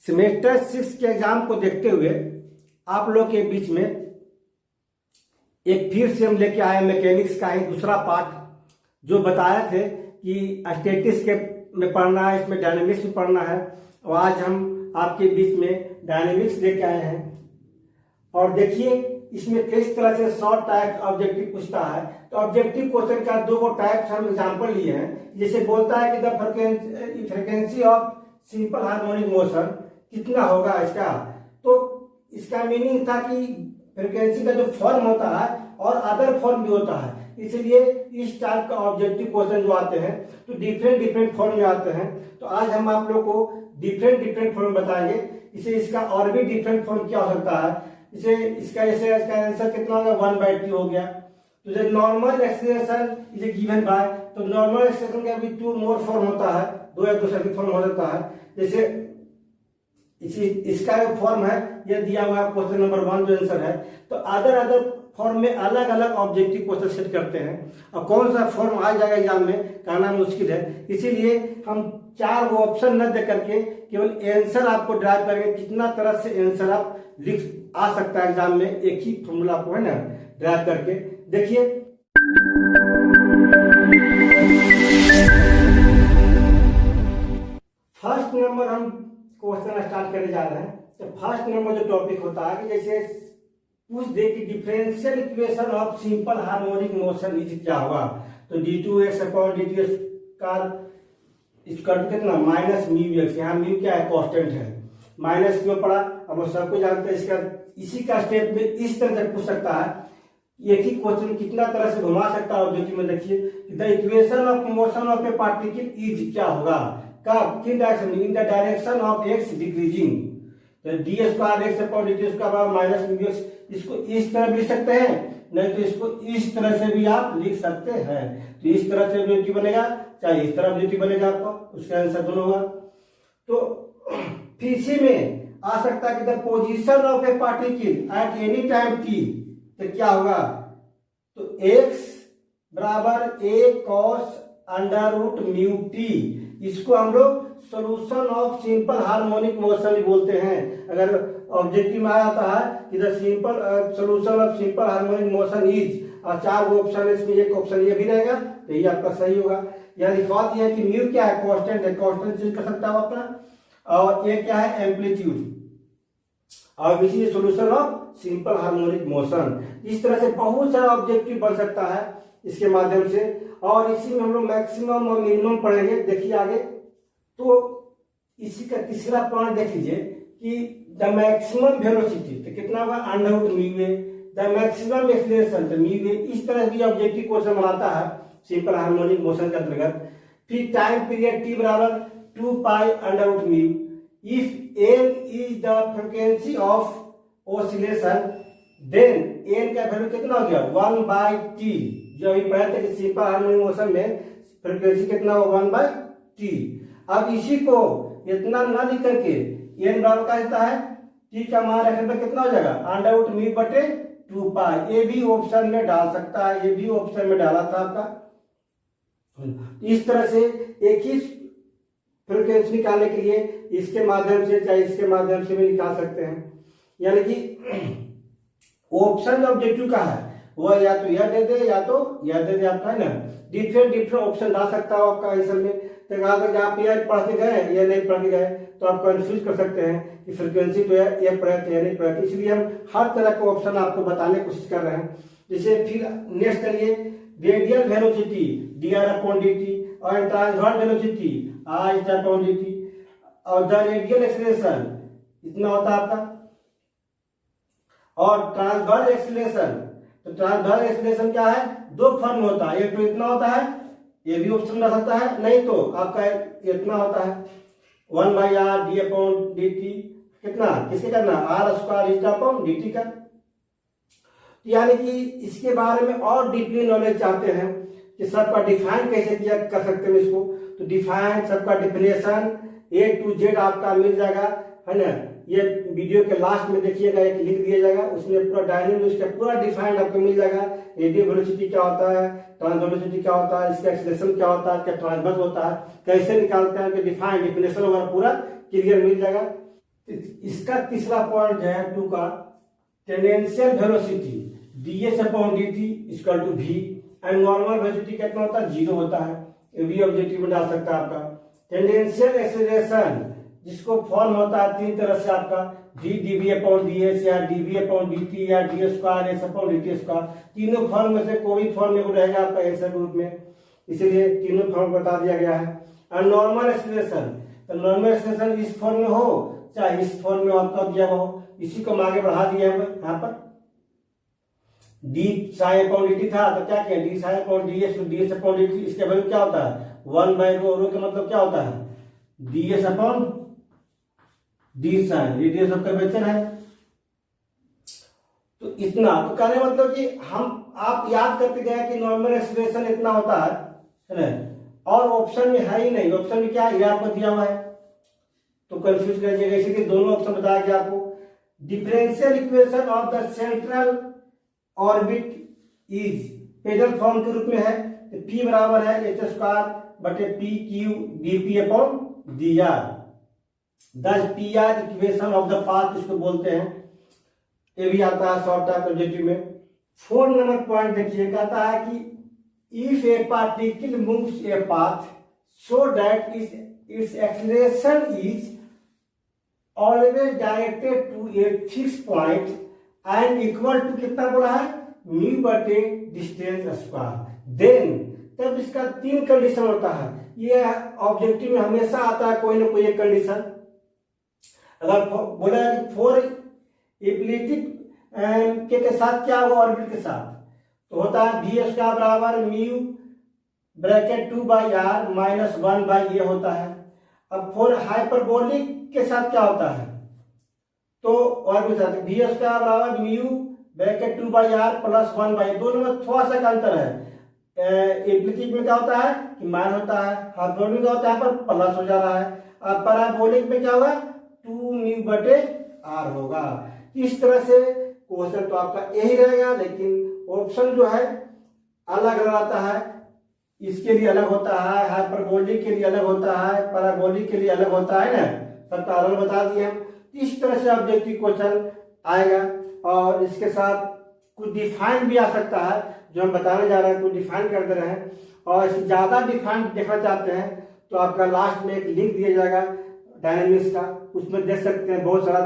Semester 6 के exam को देखते हुए आप लोग के बीच में एक फिर से हम लेके आए मैकेनिक्स का ही दूसरा पार्ट, जो बताए थे कि स्टैटिक्स के में पढ़ना है, इसमें डायनेमिक्स में पढ़ना है। और आज हम आपके बीच में डायनेमिक्स लेके आए हैं। और देखिए इसमें किस तरह से शॉर्ट टाइप ऑब्जेक्टिव पूछता है। तो ऑब्जेक्टिव क्वेश्चन का दो टाइप्स हम एग्जांपल लिए हैं। जैसे बोलता है कि the frequency of simple harmonic motion कितना होगा इसका, तो इसका मीनिंग था कि फ्रीक्वेंसी का जो फॉर्म होता है और अदर फॉर्म भी होता है, इसलिए इस टाइप का ऑब्जेक्टिव क्वेश्चन जो आते हैं तो डिफरेंट फॉर्म में आते हैं। तो आज हम आप लोग को डिफरेंट फॉर्म बताएंगे। इसे इसका और भी डिफरेंट फॉर्म क्या हो सकता है। इसे इसका जैसे इसका आंसर कितना होगा 1/2 हो गया। तो जब normal expression is given by, तो नॉर्मल एक्सप्रेशन का भी 2 मोर फॉर्म होता है, 2 या 2 से अधिक फॉर्म हो सकता है। जैसे इसका जो फॉर्म है यह दिया हुआ है क्वेश्चन नंबर 1 जो आंसर है। तो अदर फॉर्म में अलग अलग ऑब्जेक्टिव क्वेश्चन सेट करते हैं और कौन सा फॉर्म आ जाएगा एग्जाम में कहना मुश्किल है। इसीलिए हम 4 ऑप्शन न दे करके केवल आंसर आपको ड्राइव करेंगे, कितना तरह से आंसर आप लिख आ सकता है एग्जाम में, एक ही फॉर्मूला को है ना ड्राइव करके। देखिए फर्स्ट नंबर हम क्वेश्चन स्टार्ट करने जा रहे हैं। तो फर्स्ट नंबर जो टॉपिक होता है कि जैसे पूछ दे कि differential equation of simple harmonic motion is क्या होगा। तो d2x अपॉन dt का इसका कितना -μx, यहाँ म्यू क्या है कांस्टेंट है, माइनस क्यों पड़ा अब सबको जानते हैं। इसका इसी का स्टेप में इस तरह से पूछ सकता है। एक ही क्वेश्चन कितना तरह से घुमा सकता है ऑब्जेक्टिव में। देखिए the equation of motion of A particle is क्या होगा, कब किन डायरेक्शन में, in the direction of x decreasing. तो d² x अपॉन dt का -μx, इसको इस तरह भी लिख सकते हैं, नहीं तो इसको इस तरह से भी आप लिख सकते हैं। तो इस तरह से ऑब्जेक्टिव बनेगा, चाहे इस तरह ऑब्जेक्टिव बनेगा आपका, उसका आंसर दोनों होगा। तो फिर इसी में आ सकता है कि the position of A particle at any time t, तो क्या होगा, तो x बराबर a cos √μt, इसको हम लोग solution of simple harmonic motion भी बोलते हैं। अगर ऑब्जेक्टिव में आ जाता है कि the simple solution of simple harmonic motion is, और 4 ऑप्शन है, इसमें एक ऑप्शन ये भी रहेगा, तो ये आपका सही होगा। यानी बात यह है कि म्यू क्या है कांस्टेंट है, कांस्टेंट चेंज कर सकता है अपना, और ये क्या है एम्पलीट्यूड, और इसी solution of simple harmonic motion. इस तरह से बहुत सारा ऑब्जेक्टिव बन सकता है इसके माध्यम से। और इसी में हम लोग मैक्सिमम और मिनिमम पढ़ेंगे। देखिए आगे, तो इसी का तीसरा पॉइंट देख लीजिए कि द मैक्सिमम वेलोसिटी, तो कितना होगा √μ, द मैक्सिमम एक्सीलरेशन तो μ। इस तरह की ऑब्जेक्टिव क्वेश्चन बनाता है सिंपल हार्मोनिक मोशन के अंतर्गत। फिर टाइम पीरियड t बराबर 2π√μ। If n is the frequency of oscillation, then n का वैल्यू कितना हो गया 1/t। जो अभी पढ़े थे कि सिंपल हार्मोनिक मोशन में फ्रीक्वेंसी कितना हो 1/t। अब इसी को इतना ना लिख करके n बराबर का देता है t का मान रखने पर कितना हो जाएगा √μ/2π। ये भी ऑप्शन में डाल सकता है, ये भी ऑप्शन में डाला था आपका। इस तरह से एक ही फ्रीक्वेंसी निकालने के लिए इसके माध्यम से चाहे इसके माध्यम से भी निकाल सकते हैं। यानी कि ऑप्शन ऑब्जेक्टिव का है वह या तो यह दे दे या तो यह दे दे आपका, है ना। डिफरेंट ऑप्शन डाल सकता है आपका आंसर में। तो अगर आप यह पढ़ के गए या नहीं पढ़ के गए तो आप कंफ्यूज कर सकते हैं कि फ्रीक्वेंसी तो यह पढ़े थे या नहीं पढ़े थे। इसलिए हम हर तरह के ऑप्शन आपको बताने की कोशिश कर रहे हैं। जैसे फिर नेक्स्ट करिए रेडियल वेलोसिटी dr/dt और ट्रांसवर्स वेलोसिटी i/dt, और द रेडियल एक्सीलरेशन इतना होता है आपका, और ट्रांसवर्स एक्सीलरेशन, तो ट्रांसवर्स एक्सीलरेशन क्या है, 2 फॉर्म होता है। एक तो इतना होता है, ये भी ऑप्शन रह सकता है, नहीं तो आपका इतना होता है 1/r d/dt, कितना किसके करना r² का। यानी कि इसके बारे में और डीपली नॉलेज चाहते हैं कि सबका डिफाइन कैसे किया कर सकते हैं इसको, तो डिफाइन सबका डिफिनेशन A to Z आपका मिल जाएगा, है ना। ये वीडियो के लास्ट में देखिएगा एक लिंक दिया जाएगा, उसमें पूरा डायनेमिक्स का पूरा डिफाइंड आपको मिल जाएगा। रेडियल वेलोसिटी क्या होता है, ट्रांसवर्स वेलोसिटी क्या होता है, इसका एक्सीलरेशन क्या होता है, क्या ट्रांसवर्स होता है, कैसे निकालते हैं, डिफाइंड डिफिनेशन वगैरह पूरा क्लियर मिल जाएगा। इसका तीसरा पॉइंट जो है 2 का, tangential velocity ds upon dt equal to v and normal velocity कितना होता है, 0 होता है। ये भी ऑब्जेक्टिव में डाल सकता है आपका। टेंडेंशियल एक्सेलरेशन जिसको फॉर्म होता है 3 तरह से आपका, v dv अपॉन ds या dv अपॉन dt या d square s upon dt square. तीनों फॉर्म में से कोई फॉर्म में रहेगा आपका आंसर ग्रुप में, इसलिए तीनों फॉर्म बता दिया गया है। और नॉर्मल एक्सेलरेशन, तो नॉर्मल एक्सेलरेशन इस फॉर्म में हो चाहे इस फॉर्म में आपका दिया हुआ हो, इसी को हम आगे बढ़ा दिया है यहाँ पर। डी साई अपॉन dt था तो क्या किया, डी साई अपॉन ds तो ds अपॉन dt, इसके वैल्यू क्या होता है 1 बाई रो, रो का मतलब क्या होता है ds upon d psi, radius of curvature है। तो इतना तो कहने मतलब कि हम आप याद करते गए कि नॉर्मल एक्सेलरेशन इतना होता है ना, और ऑप्शन में है ही नहीं, ऑप्शन में क्या है आपको दिया हुआ है तो कंफ्यूज कर जाएगा, इसलिए दोनों ऑप्शन बताया गया आपको। Differential equation of the central orbit is pedal form के रूप में है, तो p बराबर है एच स्क्वायर बटे P cube D P upon D R. Thus P R equation of the path इसको बोलते हैं, ये भी आता है शॉर्ट टाइप ऑब्जेक्टिव में। 4 नंबर पॉइंट देखिए, कहता है कि if A particle moves a path so that its acceleration is always directed to a fixed point and equal to कितना बोला है म्यू बटे डिस्टेंस स्क्वायर, देन तब इसका 3 कंडीशन होता है। ये ऑब्जेक्टिव में हमेशा आता है कोई ना कोई एक कंडीशन। अगर बोला कि 4 एलिप्टिक के साथ क्या होगा ऑर्बिट के साथ, तो होता है वी स्क्वायर बराबर mu bracket 2 by R minus 1 by A होता है। अब 4 हाइपरबोलिक के साथ क्या होता है, तो और भी साथ वी स्क्वायर बराबर mu bracket 2 by r plus 1 by, दोनों में थोड़ा सा का अंतर है। एलिप्टिक में क्या होता है कि मान होता है, हाइपरबोलिक का होता है पर प्लस हो जा रहा है। अब पैराबोलिक में क्या होगा 2 म्यू बटे आर होगा। इस तरह से क्वेश्चन तो आपका यही रहेगा, लेकिन ऑप्शन जो है अलग रहता है, इसके लिए अलग होता है, हाइपरबोलिक के लिए अलग होता है, पैराबोलिक के लिए अलग होता है ना, सबका अलग बता दिए हम। इस तरह से ऑब्जेक्टिव क्वेश्चन आएगा, और इसके साथ कुछ डिफाइन भी आ सकता है जो हम बताने जा रहे हैं, कुछ डिफाइन कर दे रहे हैं। और इससे ज्यादा डिफाइन देखना चाहते हैं तो आपका लास्ट में एक लिंक दिया जाएगा डायनेमिक्स का, उसमें देख सकते हैं बहुत सारा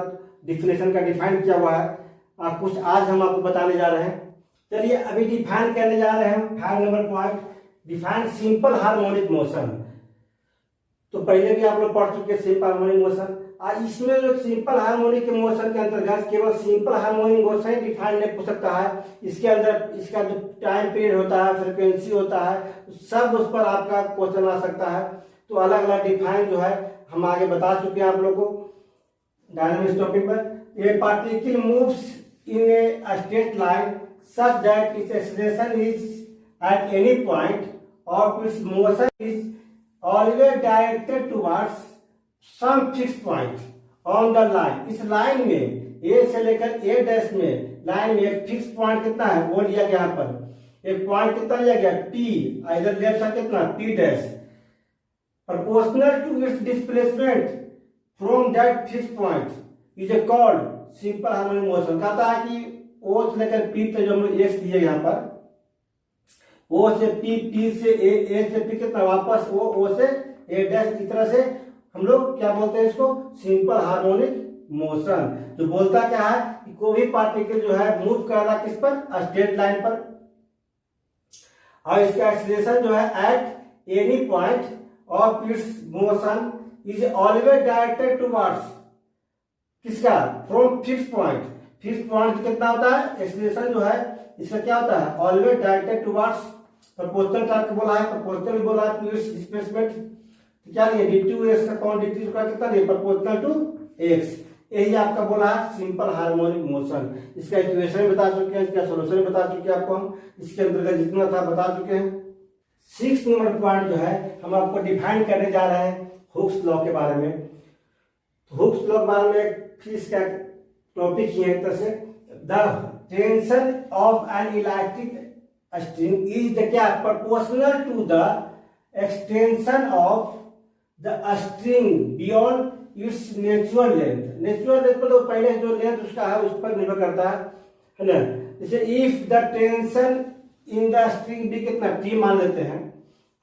डिफिनेशन का डिफाइन किया हुआ है। कुछ आज हम आपको बताने जा रहे हैं। चलिए अभी डिफाइन करने जा रहे हैं 5 number point, define simple harmonic motion. तो पहले भी आप लोग पढ़ चुके सिंपल हार्मोनिक मोशन। इसमें जो सिंपल हार्मोनिक मोशन के अंतर्गत केवल सिंपल हार्मोनिक मोशन ही डिफाइन नहीं हो सकता है, इसके अंदर इसका जो टाइम पीरियड होता है, फ्रिक्वेंसी होता है, सब उस पर आपका क्वेश्चन आ सकता है। तो अलग अलग डिफाइन जो है हम आगे बता चुके हैं आप लोग को डायनेमिक्स टॉपिक पर। ए particle moves in a straight line such that it's acceleration is at any point of its motion is always directed towards some fixed point on the line। इस लाइन में A से लेकर A dash में line में एक fix point कितना है वो लिया गया, यहाँ पर एक पॉइंट कितना लिया गया P, इधर लेफ्ट साइड कितना P dash, proportional to its displacement from that fixed point is called simple harmonic motion। कहता है कि O से लेकर P तक जो हम लोग X दिए यहाँ पर, O से P, P से A से P कितना वापस O से A डैश, की तरह से हम लोग क्या बोलते हैं इसको सिंपल हार्मोनिक मोशन। जो बोलता क्या है कि कोई भी पार्टिकल जो है मूव कर रहा है किस पर, स्ट्रेट लाइन पर, और इसका एक्सीलरेशन जो है at any point of its motion is always directed towards किसका, from fix point. Fix point कितना होता है एक्सीलरेशन जो है इसका क्या होता है always directed towards proportional type का बोला है, प्रोपोर्शनल बोला है टू इट्स डिस्प्लेसमेंट, क्या लिए d2x अपॉन dt का कितना लिए प्रोपोर्शनल टू x। यही आपका बोला है सिंपल हार्मोनिक मोशन। इसका इक्वेशन बता चुके हैं, इसका सॉल्यूशन बता चुके हैं आपको हम, इसके अंतर्गत जितना था बता चुके हैं। 6 नंबर पॉइंट जो है हम आपको डिफाइन करने जा रहे हैं हुक्स लॉ के बारे में। हुक्स लॉ के बारे में फिर इसका टॉपिक ही है, तरह से the tension of an electric string is the क्या proportional to the extension of the string beyond its natural length. Natural length मतलब पहले जो लेंथ उसका है उस पर निर्भर करता है ना। जैसे if the tension in the string be कितना टी मान लेते हैं,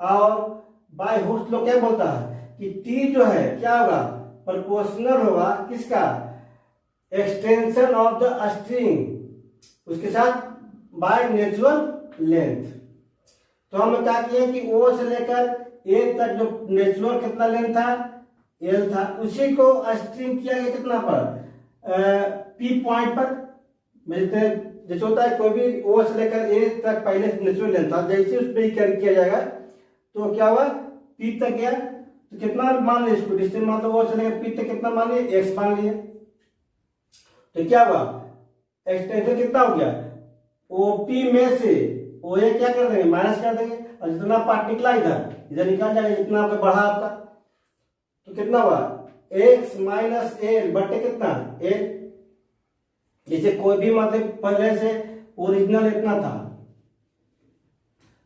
और बाय हुक्स लोग क्या बोलता है कि टी जो है क्या होगा, प्रोपोर्शनल होगा किसका, एक्सटेंशन ऑफ द स्ट्रिंग उसके साथ बाय नेचुरल लेंथ। तो हमने क्या किया कि ओ से लेकर ए तक जो नेचुरल कितना लेंथ था, एल था, उसी को स्ट्रिंग किया गया कितना पर, पी पॉइंट पर। जैसे होता है कोई भी ओ से लेकर ए तक पहले नेचुरल लेंथ था, जैसे उस पर ही किया जाएगा तो क्या हुआ, पी तक गया तो कितना मान लिया इसको, डिस्टेंस मतलब ओ से लेकर पी तक कितना मान लिया, एक्स मान लिया। तो क्या हुआ, एक्सटेंशन कितना हो गया, ओपी में से ओ ए क्या कर देंगे, माइनस कर देंगे, और जितना पार्ट निकला इधर निकल जाएगा, जितना आपका बढ़ा आपका, तो कितना हुआ एक्स माइनस एल बटे कितना एल। जैसे कोई भी मतलब पहले से ओरिजिनल इतना था,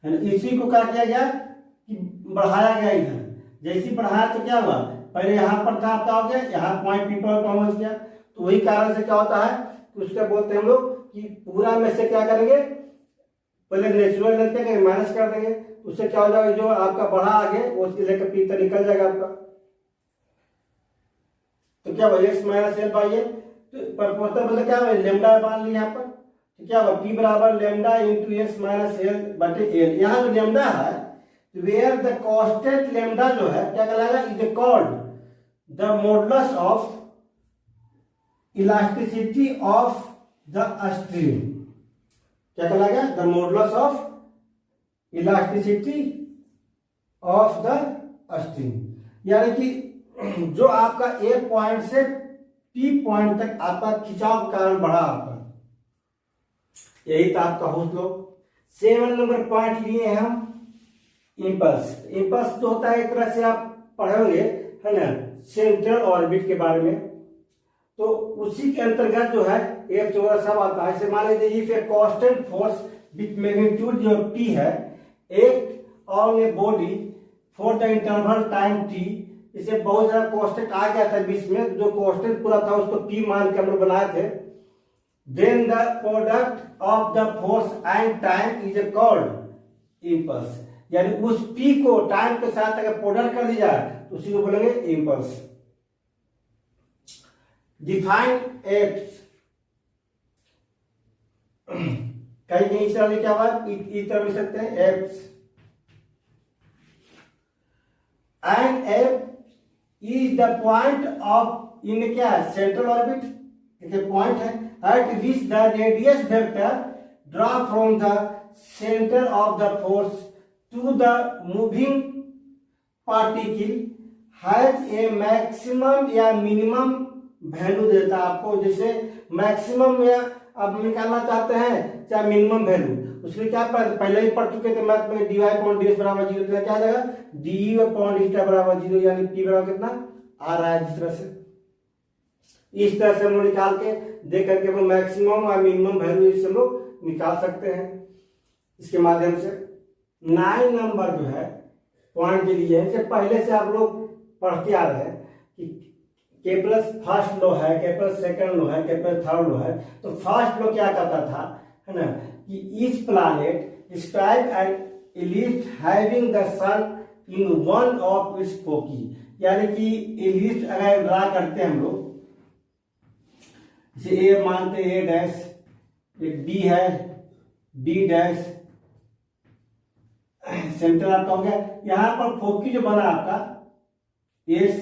इसी को क्या किया गया कि बढ़ाया गया इधर, जैसी बढ़ाया तो क्या हुआ, पहले यहाँ पर था आपका हो गया, यहाँ पॉइंट पी पर पहुंच गया। तो वही कारण से क्या होता है कि उसका बोलते हैं हम लोग कि पूरा में से क्या करेंगे, पहले नेचुरल लेंथ क्या करेंगे, माइनस कर देंगे, उससे क्या हो जाएगा, जो आपका बढ़ा आगे वो लेकर पी तक निकल जाएगा आपका। तो क्या हुआ x minus L by L, तो प्रोपोर्शनल मतलब क्या है, लेमडा मान लिया यहाँ पर, तो क्या हुआ पी बराबर lambda into x minus L बटे एल। यहाँ जो लेमडा है वेयर द कांस्टेंट लेमडा जो है क्या कहलाएगा, is called the modulus of elasticity of the string. क्या कहलाएगा, the modulus of elasticity of the string. यानी कि जो आपका ए पॉइंट से पी पॉइंट तक आपका खिंचाव के कारण बढ़ा आपका, यही था आपका हौसला। 7 नंबर पॉइंट लिए हैं हम, इंपल्स। इंपल्स जो होता है एक तरह से आप पढ़ोगे है ना सेंट्रल ऑर्बिट के बारे में, तो उसी के अंतर्गत जो है एक चौरा सब आता है। मान लीजिए if a constant force with magnitude जो टी है act on a body for the interval time T, इसे बहुत सारा कांस्टेंट आ गया था बीच में, जो कांस्टेंट पूरा था उसको पी मान के हम लोग बनाए थे। Then the product of the force and time is called impulse. यानी उस पी को टाइम के साथ अगर प्रोडक्ट कर दिया तो उसी को बोलेंगे इंपल्स। डिफाइन एप्स, कहीं कहीं इस तरह क्या हुआ, इस तरह लिख सकते हैं apse. And apse is the point of in क्या सेंट्रल ऑर्बिट, देखिए पॉइंट है at which the radius vector draw from the centre of the force to the moving particle has a maximum या मिनिमम वैल्यू देता है आपको। जैसे maximum या अब निकालना चाहते हैं चाहे मिनिमम वैल्यू, उसमें क्या पहले ही पढ़ चुके थे मैथ में, dy अपॉन ds बराबर 0, तो क्या जाएगा du अपॉन dθ बराबर 0, यानी p बराबर कितना आ रहा है। जिस तरह से इस तरह से हम लोग निकाल के देख करके हम मैक्सिमम और मिनिमम वैल्यू इससे हम लोग निकाल सकते हैं इसके माध्यम से। 9 नंबर जो है पॉइंट के लिए है, पहले से आप लोग पढ़ते आ रहे हैं कि केपलस फर्स्ट लॉ है, केपलस सेकंड लॉ है, केपलस थर्ड लॉ है। तो फर्स्ट लॉ क्या कहता था है ना कि each planet describe an ellipse having the sun in one of its foci. यानी कि एलिप्स अगर ड्रा करते हैं हम लोग, जैसे ए मानते ए डैश, एक बी है बी डैश, सेंटर आपका हो गया। यहां पर फोकी जो बना आपका एस,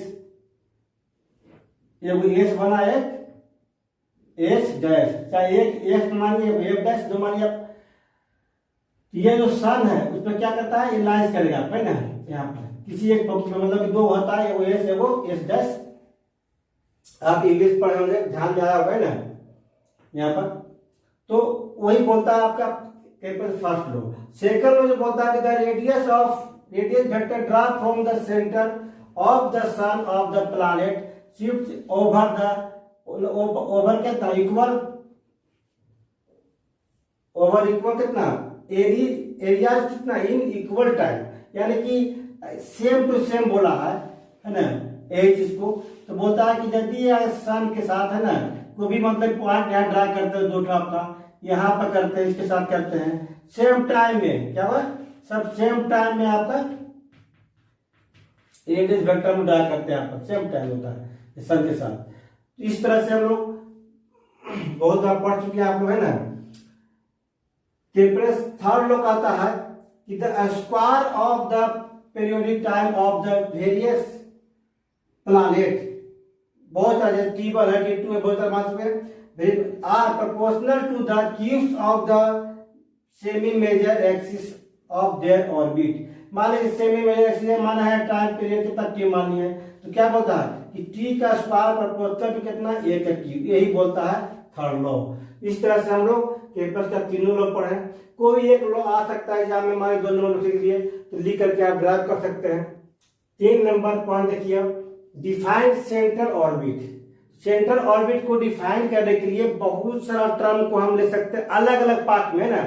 एस बना एक एस डैश, चाहे एक एस मानिए एफ डैश दो मानिए आप। ये जो सन है उसमें क्या करता है, ये लाइंस करेगा है ना यहाँ पर किसी एक फोकी में, मतलब कि दो होता है, वो एस है वो एस डैश। आप इंग्लिश पढ़े होंगे, ध्यान में आया होगा ना यहाँ पर। तो वही बोलता है आपका केपलस फर्स्ट लॉ। सेकंड लॉ जो बोलता है the radius vector draw from the centre of the son of the planet shift over the over कितना इक्वल, ओवर इक्वल कितना एरिया कितना इन इक्वल टाइम, यानी कि सेम टू सेम बोला है ना, यही चीज को तो बोलता है कि यदि सन के साथ है ना कोई भी मतलब पॉइंट यहाँ ड्रा करते हैं 2 आपका यहाँ पर करते हैं, इसके साथ करते हैं सेम टाइम में, क्या हुआ सब सेम टाइम में आपका रेडियस वेक्टर में ड्रा करते हैं, आपका सेम टाइम होता है सन के साथ। तो इस तरह से हम लोग बहुत बार पढ़ चुके हैं आप लोग, है ना। केप्लर थर्ड लॉ कहता है कि the square of the periodic time of the various planet, बहुत सारे T1 है T2 है, बहुत सारे मान चुके हैं, are proportional to the cubes of the semi major axis of their orbit. मान लीजिए सेमी मेजर एक्सिस माना है टाइम पीरियड कितना T मान लिया है, तो क्या बोलता है कि T का स्क्वायर प्रोपोर्शनल टू कितना A का क्यूब, यही बोलता है थर्ड लॉ। इस तरह से हम लोग केप्लर का तीनों लॉ पढ़े। कोई एक लॉ आ सकता है एग्जाम में, हमारे 2 नंबर लिख लिए तो लिख करके आप ड्राइव कर सकते हैं। 3 नंबर पॉइंट देखिए, define central orbit. Central orbit को डिफाइन करने के लिए बहुत सारा टर्म को हम ले सकते हैं अलग अलग पार्ट में ना,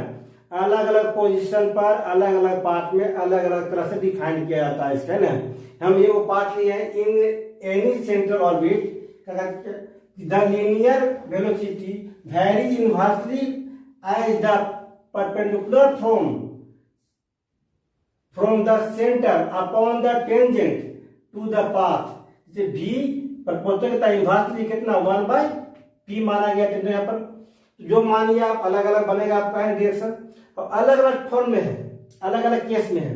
अलग अलग पोजीशन पर अलग अलग पार्ट में अलग अलग तरह से डिफाइन किया जाता है इसका ना। हम ये वो पार्ट लिए हैं, in any central orbit the linear velocity varies inversely as the perpendicular from the centre upon the tangent to the path. जैसे v प्रपोर्शनल इनवर्सली कितना 1/p माना गया टेंजेंट यहाँ पर, जो मानिए आप अलग अलग बनेगा आपका डायरेक्शन, और अलग अलग फॉर्म में है, अलग अलग केस में है।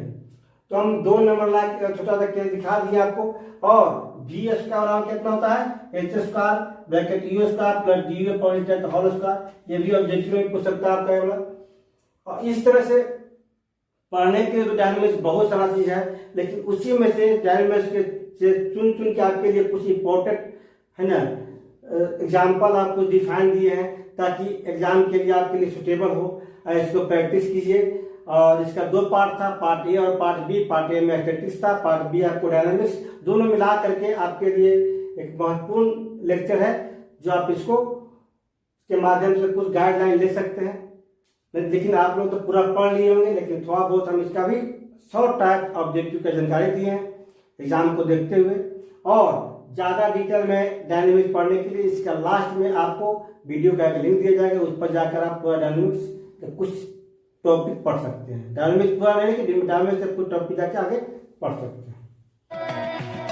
तो हम 2 नंबर ला छोटा सा केस दिखा दिया आपको। और v स्क्वायर कितना होता है h square bracket u square plus du upon whole square, ये भी ऑब्जेक्टिव में पूछ सकता है आपका ये वाला। और इस तरह से पढ़ने के लिए डायनेमिक्स बहुत सारा चीज है, लेकिन उसी में से डायनेमिक्स के से चुन चुन के आपके लिए कुछ इंपॉर्टेंट है ना एग्जाम्पल आपको डिफाइन दिए हैं, ताकि एग्जाम के लिए आपके लिए सुटेबल हो। इसको प्रैक्टिस कीजिए। और इसका 2 पार्ट था, पार्ट ए और पार्ट बी। पार्ट ए में स्टैटिक्स था, पार्ट बी आपको डायनामिक्स, दोनों मिला करके आपके लिए एक महत्वपूर्ण लेक्चर है, जो आप इसको के माध्यम से कुछ गाइडलाइन ले सकते हैं। लेकिन आप लोग तो पूरा पढ़ लिए होंगे, लेकिन थोड़ा बहुत हम इसका भी शॉर्ट टाइप ऑब्जेक्टिव का जानकारी दिए हैं एग्जाम को देखते हुए। और ज्यादा डिटेल में डायनेमिक्स पढ़ने के लिए इसका लास्ट में आपको वीडियो का एक लिंक दिया जाएगा, उस पर जाकर आप पूरा डायनेमिक्स का कुछ टॉपिक पढ़ सकते हैं। डायनेमिक्स पूरा नहीं कि डायनेमिक्स से कुछ टॉपिक जाके आगे पढ़ सकते हैं।